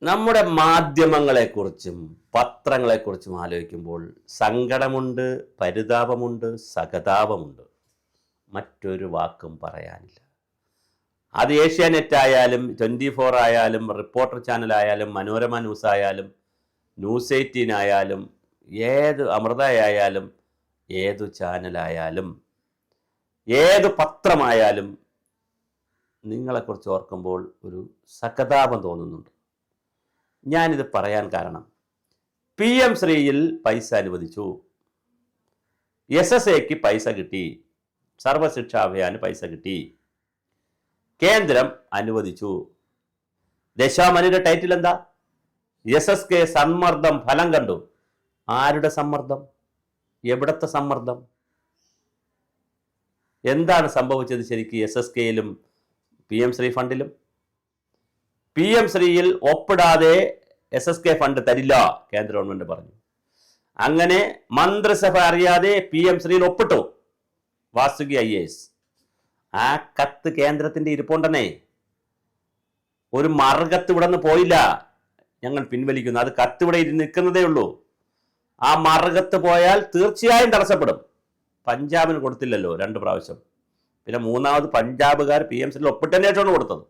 നമ്മുടെ മാധ്യമങ്ങളെക്കുറിച്ചും പത്രങ്ങളെക്കുറിച്ചും ആലോചിക്കുമ്പോൾ സങ്കടമുണ്ട്, പരിതാപമുണ്ട്, സഹതാപമുണ്ട്. മറ്റൊരു വാക്കും പറയാനില്ല. അത് ഏഷ്യാനെറ്റ് ആയാലും 24 ആയാലും റിപ്പോർട്ടർ ചാനലായാലും മനോരമ ന്യൂസ് ആയാലും ന്യൂസ് 18 ആയാലും ഏത് അമൃതയായാലും ഏതു ചാനലായാലും ഏത് പത്രമായാലും നിങ്ങളെക്കുറിച്ച് ഓർക്കുമ്പോൾ ഒരു സഹതാപം തോന്നുന്നുണ്ട്. ഞാനിത് പറയാൻ കാരണം PM ശ്രീയിൽ പൈസ അനുവദിച്ചു, SSAക്ക് പൈസ കിട്ടി, സർവശിക്ഷാ അഭിയാന് പൈസ കിട്ടി, കേന്ദ്രം അനുവദിച്ചു. ദശാമനിയുടെ ടൈറ്റിൽ എന്താ? SSK സമ്മർദ്ദം ഫലം കണ്ടു. ആരുടെ സമ്മർദ്ദം? എവിടത്തെ സമ്മർദ്ദം? എന്താണ് സംഭവിച്ചത് ശരിക്കും SSKയിലും PM ശ്രീ ഫണ്ടിലും? PM ശ്രീയിൽ ഒപ്പിടാതെ SSK ഫണ്ട് തരില്ല കേന്ദ്ര ഗവൺമെന്റ് പറഞ്ഞു. അങ്ങനെ മന്ത്രിസഭ അറിയാതെ PM ശ്രീയിൽ ഒപ്പിട്ടു വാസുകി IAS. ആ കത്ത് കേന്ദ്രത്തിന്റെ ഇരിപ്പുണ്ടെന്നേ. ഒരു മറുകത്ത് ഇവിടെ നിന്ന് പോയില്ല, ഞങ്ങൾ പിൻവലിക്കുന്നു. അത് കത്ത് ഇവിടെ നിൽക്കുന്നതേ ഉള്ളൂ. ആ മറുകത്ത് പോയാൽ തീർച്ചയായും തടസ്സപ്പെടും. പഞ്ചാബിന് കൊടുത്തില്ലല്ലോ 2 പ്രാവശ്യം. പിന്നെ മൂന്നാമത് പഞ്ചാബുകാർ PM ശ്രീയിൽ ഒപ്പിട്ടതിന് ശേഷമാണ് കൊടുത്തത്.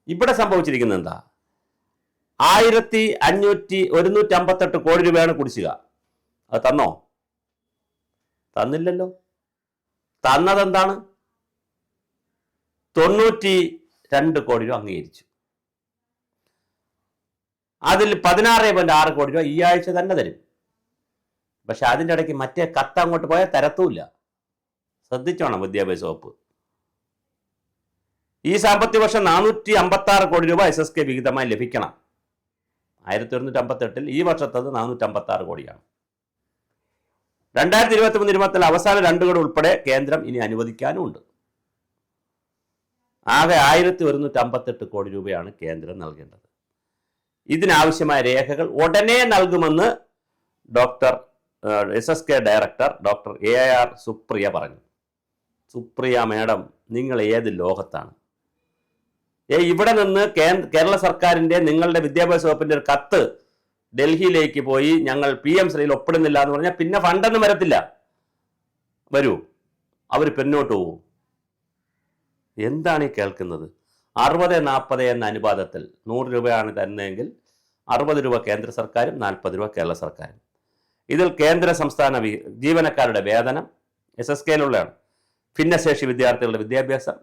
ഇവിടെ സംഭവിച്ചിരിക്കുന്നത് എന്താ? 1,258 കോടി രൂപയാണ് കുടിശ്ശിക. അത് തന്നോ? തന്നില്ലല്ലോ. തന്നതെന്താണ്? 92 കോടി രൂപ അംഗീകരിച്ചു. അതിൽ 16.6 കോടി രൂപ ഈ ആഴ്ച തന്നെ തരും. പക്ഷെ അതിൻ്റെ ഇടയ്ക്ക് മറ്റേ കത്ത് അങ്ങോട്ട് പോയാൽ തരത്തുമില്ല. ശ്രദ്ധിച്ചോണം വിദ്യാഭ്യാസ വകുപ്പ്. ഈ സാമ്പത്തിക വർഷം 456 കോടി രൂപ SSK വിഹിതമായി ലഭിക്കണം. 1158 ഈ വർഷത്തത് 456 കോടിയാണ്. 2023-24 അവസാന 2 കോടി ഉൾപ്പെടെ കേന്ദ്രം ഇനി അനുവദിക്കാനുമുണ്ട്. ആകെ 1158 കോടി രൂപയാണ് കേന്ദ്രം നൽകേണ്ടത്. ഇതിനാവശ്യമായ രേഖകൾ ഉടനെ നൽകുമെന്ന് SSK director doctor AR Supriya പറഞ്ഞു. സുപ്രിയ മാഡം, നിങ്ങൾ ഏത് ലോകത്താണ്? ഇവിടെ നിന്ന് കേരള സർക്കാരിൻ്റെ നിങ്ങളുടെ വിദ്യാഭ്യാസ വകുപ്പിൻ്റെ ഒരു കത്ത് ഡൽഹിയിലേക്ക് പോയി ഞങ്ങൾ PM ശ്രീയിൽ ഒപ്പിടുന്നില്ല എന്ന് പറഞ്ഞാൽ പിന്നെ ഫണ്ടൊന്നും വരത്തില്ല. വരൂ, അവർ പിന്നോട്ട് പോകും. എന്താണ് ഈ കേൾക്കുന്നത്? 60-40 എന്ന അനുപാതത്തിൽ 100 രൂപയാണ് തരുന്നതെങ്കിൽ 60 രൂപ കേന്ദ്ര സർക്കാരും 40 രൂപ കേരള സർക്കാരും. ഇതിൽ കേന്ദ്ര സംസ്ഥാന ജീവനക്കാരുടെ വേതനം SSKയിലുള്ളതാണ്. ഭിന്നശേഷി വിദ്യാർത്ഥികളുടെ വിദ്യാഭ്യാസം,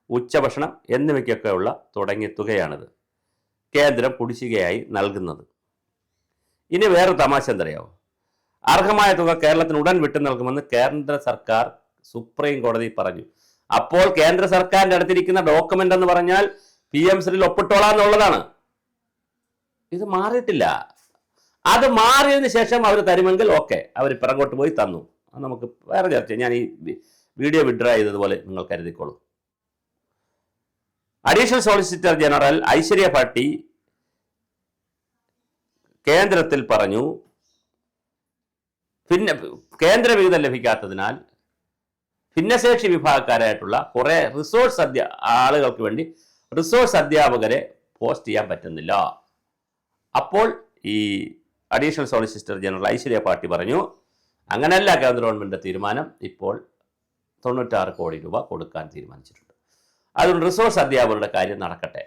ഉച്ചഭക്ഷണം എന്നിവയ്ക്കൊക്കെയുള്ള തുടങ്ങിയ തുകയാണിത് കേന്ദ്രം കുടിശ്ശികയായി നൽകുന്നത്. ഇനി വേറെ തമാശ എന്തറിയാവോ? അർഹമായ തുക കേരളത്തിന് ഉടൻ വിട്ടു നൽകുമെന്ന് കേന്ദ്ര സർക്കാർ സുപ്രീം കോടതി പറഞ്ഞു. അപ്പോൾ കേന്ദ്ര സർക്കാരിൻ്റെ അടുത്തിരിക്കുന്ന ഡോക്യുമെന്റ് എന്ന് പറഞ്ഞാൽ PM ശ്രീയിൽ ഒപ്പിട്ടോളാം എന്നുള്ളതാണ്. ഇത് മാറിയിട്ടില്ല. അത് മാറിയതിന് ശേഷം അവർ തരുമെങ്കിൽ ഓക്കെ, അവർ പിറകോട്ട് പോയി തന്നു. അത് നമുക്ക് വേറെ ചർച്ച. ഞാൻ ഈ വീഡിയോ വിഡ്രോ ചെയ്തതുപോലെ നിങ്ങൾ കരുതിക്കോളൂ. Additional solicitor general Aishwarya Bhati കേന്ദ്രത്തിൽ പറഞ്ഞു, പിന്നെ കേന്ദ്ര വിഹിതം ലഭിക്കാത്തതിനാൽ ഭിന്നശേഷി വിഭാഗക്കാരായിട്ടുള്ള കുറെ ആളുകൾക്ക് വേണ്ടി റിസോഴ്സ് അധ്യാപകരെ പോസ്റ്റ് ചെയ്യാൻ പറ്റുന്നില്ല. അപ്പോൾ ഈ additional solicitor general Aishwarya Bhatti പറഞ്ഞു, അങ്ങനെയല്ല കേന്ദ്ര ഗവൺമെൻറ് തീരുമാനം. ഇപ്പോൾ 96 കോടി രൂപ കൊടുക്കാൻ തീരുമാനിച്ചിട്ടുണ്ട്. അതുകൊണ്ട് റിസോഴ്സ് അധ്യാപകരുടെ കാര്യം നടക്കട്ടെ.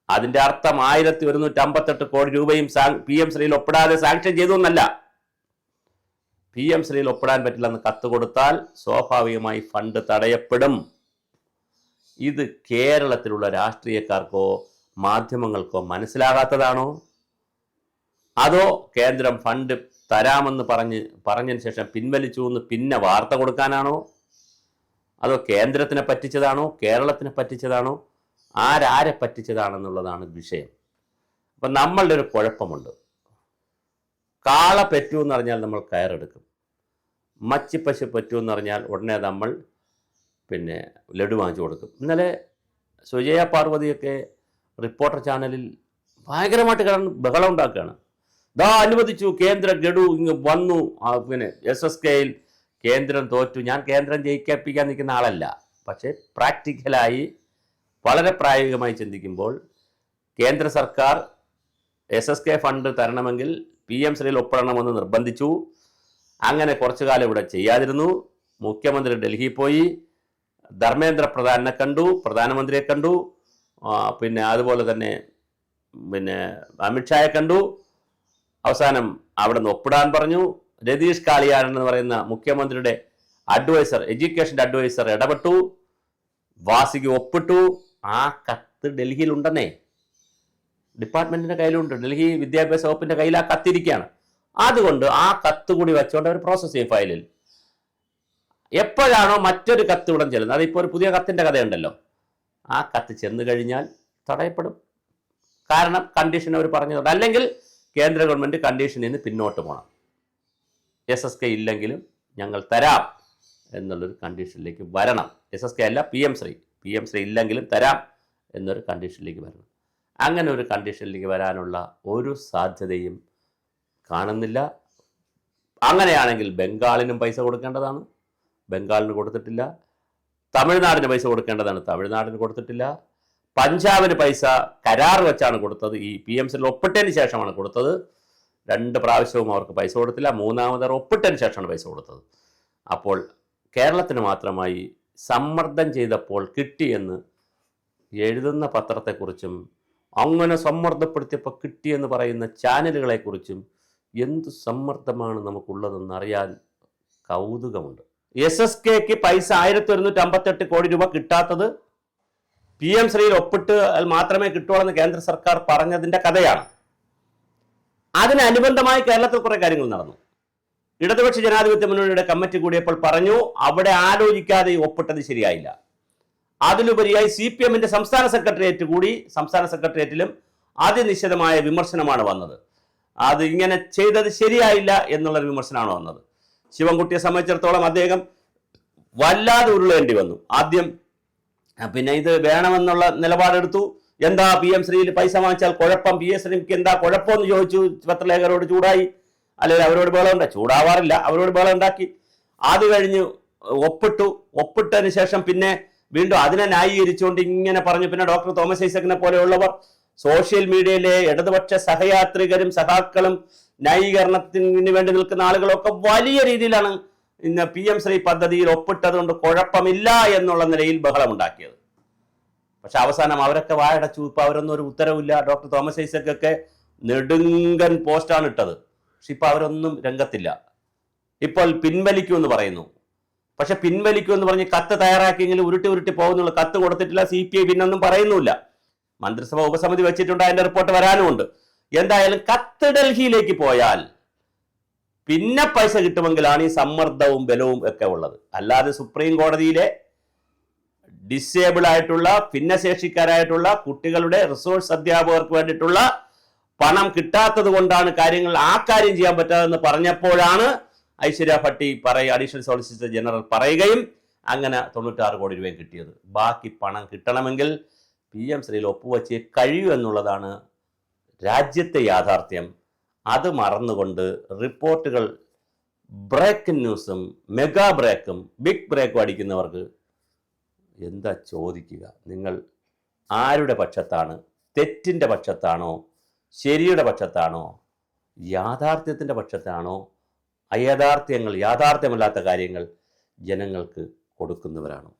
അതിൻ്റെ അർത്ഥം 1,158 കോടി രൂപയും PM ശ്രീയിൽ ഒപ്പിടാതെ സാങ്ഷൻ ചെയ്തു എന്നല്ല. PM ശ്രീയിൽ ഒപ്പിടാൻ പറ്റില്ലെന്ന് കത്ത് കൊടുത്താൽ സ്വാഭാവികമായി ഫണ്ട് തടയപ്പെടും. ഇത് കേരളത്തിലുള്ള രാഷ്ട്രീയക്കാർക്കോ മാധ്യമങ്ങൾക്കോ മനസ്സിലാകാത്തതാണോ? അതോ കേന്ദ്രം ഫണ്ട് തരാമെന്ന് പറഞ്ഞതിന് ശേഷം പിൻവലിച്ചു എന്ന് പിന്നെ വാർത്ത കൊടുക്കാനാണോ? അതോ കേന്ദ്രത്തിനെ പറ്റിച്ചതാണോ? കേരളത്തിനെ പറ്റിച്ചതാണോ? ആരെ പറ്റിച്ചതാണെന്നുള്ളതാണ് വിഷയം. അപ്പം നമ്മളുടെ ഒരു കുഴപ്പമുണ്ട്. കാള പെറ്റു എന്ന് പറഞ്ഞാൽ നമ്മൾ കയറെടുക്കും. മച്ചിപ്പശു പറ്റു എന്ന് പറഞ്ഞാൽ ഉടനെ നമ്മൾ പിന്നെ ലഡു വാങ്ങിച്ചു കൊടുക്കും. ഇന്നലെ സുജയ പാർവതിയൊക്കെ റിപ്പോർട്ടർ ചാനലിൽ ഭയങ്കരമായിട്ട് കിടന്ന് ബഹളം ഉണ്ടാക്കുകയാണ്. ദാ അനുവദിച്ചു, കേന്ദ്ര ഗഡു ഇങ്ങ് വന്നു, പിന്നെ SSKയിൽ കേന്ദ്രം തോറ്റു. ഞാൻ കേന്ദ്രം ജയിപ്പിക്കാൻ നിൽക്കുന്ന ആളല്ല. പക്ഷേ പ്രാക്ടിക്കലായി വളരെ പ്രായോഗികമായി ചിന്തിക്കുമ്പോൾ കേന്ദ്ര സർക്കാർ SSK ഫണ്ട് തരണമെങ്കിൽ PM-ശ്രീയിൽ ഒപ്പിടണമെന്ന് നിർബന്ധിച്ചു. അങ്ങനെ കുറച്ചു കാലം ഇവിടെ ചെയ്യാതിരുന്നു. മുഖ്യമന്ത്രി ഡൽഹിയിൽ പോയി, ധർമ്മേന്ദ്ര പ്രധാനെ കണ്ടു, പ്രധാനമന്ത്രിയെ കണ്ടു, പിന്നെ അതുപോലെ തന്നെ അമിത്ഷായെ കണ്ടു. അവസാനം അവിടെ നിന്ന് ഒപ്പിടാൻ പറഞ്ഞു. രതീഷ് കാളിയാൻ എന്ന് പറയുന്ന മുഖ്യമന്ത്രിയുടെ അഡ്വൈസർ, എഡ്യൂക്കേഷൻ്റെ അഡ്വൈസർ ഇടപെട്ടു, വാസിക്ക് ഒപ്പിട്ടു. ആ കത്ത് ഡൽഹിയിലുണ്ടെന്നേ, ഡിപ്പാർട്ട്മെന്റിന്റെ കയ്യിലുണ്ട്. ഡൽഹി വിദ്യാഭ്യാസ വകുപ്പിന്റെ കയ്യിൽ ആ കത്തിരിക്കുകയാണ്. അതുകൊണ്ട് ആ കത്ത് കൂടി വെച്ചുകൊണ്ട് അവർ പ്രോസസ് ചെയ്യും ഫയലിൽ. എപ്പോഴാണോ മറ്റൊരു കത്ത് ഉടൻ ചെല്ലുന്നത്, അതിപ്പോൾ ഒരു പുതിയ കത്തിന്റെ കഥയുണ്ടല്ലോ, ആ കത്ത് ചെന്ന് കഴിഞ്ഞാൽ തടയപ്പെടും. കാരണം കണ്ടീഷൻ അവർ പറഞ്ഞത്. അല്ലെങ്കിൽ കേന്ദ്ര ഗവൺമെന്റ് കണ്ടീഷനിൽ നിന്ന് പിന്നോട്ട് പോകണം. SSK ഇല്ലെങ്കിലും ഞങ്ങൾ തരാം എന്നുള്ളൊരു കണ്ടീഷനിലേക്ക് വരണം. SSK അല്ല, PM-ശ്രീ ഇല്ലെങ്കിലും തരാം എന്നൊരു കണ്ടീഷനിലേക്ക് വരണം. അങ്ങനെ ഒരു കണ്ടീഷനിലേക്ക് വരാനുള്ള ഒരു സാധ്യതയും കാണുന്നില്ല. അങ്ങനെയാണെങ്കിൽ ബംഗാളിനും പൈസ കൊടുക്കേണ്ടതാണ്, ബംഗാളിന് കൊടുത്തിട്ടില്ല. തമിഴ്നാടിന് പൈസ കൊടുക്കേണ്ടതാണ്, തമിഴ്നാടിന് കൊടുത്തിട്ടില്ല. പഞ്ചാബിന് പൈസ കരാർ വെച്ചാണ് കൊടുത്തത്, ഈ PM-ശ്രീയിൽ ഒപ്പിട്ടതിന് ശേഷമാണ് കൊടുത്തത്. 2 പ്രാവശ്യവും അവർക്ക് പൈസ കൊടുത്തില്ല. 3ാമത് ഒപ്പിട്ടതിന് ശേഷമാണ് പൈസ കൊടുത്തത്. അപ്പോൾ കേരളത്തിന് മാത്രമായി സമ്മർദ്ദം ചെയ്തപ്പോൾ കിട്ടിയെന്ന് എഴുതുന്ന പത്രത്തെക്കുറിച്ചും അങ്ങനെ സമ്മർദ്ദപ്പെടുത്തിയപ്പോൾ കിട്ടിയെന്ന് പറയുന്ന ചാനലുകളെക്കുറിച്ചും എന്ത് സമ്മർദ്ദമാണ് നമുക്കുള്ളതെന്ന് അറിയാൻ കൗതുകമുണ്ട്. SSKക്ക് പൈസ 1158 കോടി രൂപ കിട്ടാത്തത് PM-ശ്രീയിൽ ഒപ്പിട്ട് മാത്രമേ കിട്ടുള്ളൂ കേന്ദ്ര സർക്കാർ പറഞ്ഞതിന്റെ കഥയാണ്. അതിനനുബന്ധമായി കേരളത്തിൽ കുറെ കാര്യങ്ങൾ നടന്നു. ഇടതുപക്ഷ ജനാധിപത്യ മുന്നണിയുടെ കമ്മിറ്റി കൂടിയപ്പോൾ പറഞ്ഞു അവിടെ ആലോചിക്കാതെ ഒപ്പിട്ടത് ശരിയായില്ല. അതിലുപരിയായി CPM-ന്റെ സംസ്ഥാന സെക്രട്ടേറിയറ്റ് കൂടി, സംസ്ഥാന സെക്രട്ടേറിയറ്റിലും അതിനിശ്ചിതമായ വിമർശനമാണ് വന്നത്. അത് ഇങ്ങനെ ചെയ്തത് ശരിയായില്ല എന്നുള്ളൊരു വിമർശനമാണ് വന്നത്. ശിവൻകുട്ടിയെ സംബന്ധിച്ചിടത്തോളം അദ്ദേഹം വല്ലാതെ ഉരുളേണ്ടി വന്നു. ആദ്യം പിന്നെ ഇത് വേണമെന്നുള്ള നിലപാടെടുത്തു. എന്താ PM-ശ്രീയിൽ പൈസ വാങ്ങിച്ചാൽ കുഴപ്പം, PM-ശ്രീക്ക് എന്താ കുഴപ്പമെന്ന് ചോദിച്ചു. പത്രലേഖകരോട് ചൂടായി, അല്ലെങ്കിൽ അവരോട് ബഹളം ഉണ്ടാക്കി. ചൂടാവാറില്ല, അവരോട് ബഹളം ഉണ്ടാക്കി. അത് കഴിഞ്ഞ് ഒപ്പിട്ടതിന് ശേഷം പിന്നെ വീണ്ടും അതിനെ ന്യായീകരിച്ചുകൊണ്ട് ഇങ്ങനെ പറഞ്ഞു. പിന്നെ ഡോക്ടർ തോമസ് ഐസക്കിനെ പോലെയുള്ളവർ, സോഷ്യൽ മീഡിയയിലെ ഇടതുപക്ഷ സഹയാത്രികരും സഹാക്കളും ന്യായീകരണത്തിന് വേണ്ടി നിൽക്കുന്ന ആളുകളൊക്കെ വലിയ രീതിയിലാണ് ഇന്ന് PM-ശ്രീ പദ്ധതിയിൽ ഒപ്പിട്ടത് കൊണ്ട് കുഴപ്പമില്ല എന്നുള്ള നിലയിൽ ബഹളമുണ്ടാക്കിയത്. പക്ഷെ അവസാനം അവരൊക്കെ വായടച്ചു. ഇപ്പൊ അവരൊന്നും ഒരു ഉത്തരവില്ല. ഡോക്ടർ തോമസ് ഐസക്കൊക്കെ നെടുങ്കൻ പോസ്റ്റാണ് ഇട്ടത്. പക്ഷെ ഇപ്പൊ അവരൊന്നും രംഗത്തില്ല. ഇപ്പോൾ പിൻവലിക്കുമെന്ന് പറയുന്നു. പക്ഷെ പിൻവലിക്കുമെന്ന് പറഞ്ഞ് കത്ത് തയ്യാറാക്കിയെങ്കിലും ഉരുട്ടി പോകുന്നുള്ള കത്ത് കൊടുത്തിട്ടില്ല. CPI പിന്നൊന്നും പറയുന്നില്ല. മന്ത്രിസഭ ഉപസമിതി വെച്ചിട്ടുണ്ട്, അതിന്റെ റിപ്പോർട്ട് വരാനുമുണ്ട്. എന്തായാലും കത്ത് ഡൽഹിയിലേക്ക് പോയാൽ പിന്നെ പൈസ കിട്ടുമെങ്കിലാണ് ഈ സമ്മർദ്ദവും ബലവും ഒക്കെ ഉള്ളത്. അല്ലാതെ സുപ്രീം കോടതിയിലെ ഡിസേബിൾ ആയിട്ടുള്ള, ഭിന്നശേഷിക്കാരായിട്ടുള്ള കുട്ടികളുടെ റിസോഴ്സ് അധ്യാപകർക്ക് വേണ്ടിയിട്ടുള്ള പണം കിട്ടാത്തത് കൊണ്ടാണ് ആ കാര്യം ചെയ്യാൻ പറ്റാതെന്ന് പറഞ്ഞപ്പോഴാണ് Aishwarya Bhatti additional solicitor general പറയുകയും അങ്ങനെ 96 കോടി രൂപയും കിട്ടിയത്. ബാക്കി പണം കിട്ടണമെങ്കിൽ PM-ശ്രീയിൽ ഒപ്പുവെച്ചേ കഴിയൂ എന്നുള്ളതാണ് രാജ്യത്തെ യാഥാർത്ഥ്യം. അത് മറന്നുകൊണ്ട് റിപ്പോർട്ടുകൾ ബ്രേക്കിംഗ് ന്യൂസും മെഗാ ബ്രേക്കും ബിഗ് ബ്രേക്കും അടിക്കുന്നവർക്ക് എന്താ ചോദിക്കുക? നിങ്ങൾ ആരുടെ പക്ഷത്താണ്? തെറ്റിൻ്റെ പക്ഷത്താണോ, ശരിയുടെ പക്ഷത്താണോ, യാഥാർത്ഥ്യത്തിൻ്റെ പക്ഷത്താണോ? യാഥാർത്ഥ്യമല്ലാത്ത കാര്യങ്ങൾ ജനങ്ങൾക്ക് കൊടുക്കുന്നവരാണോ?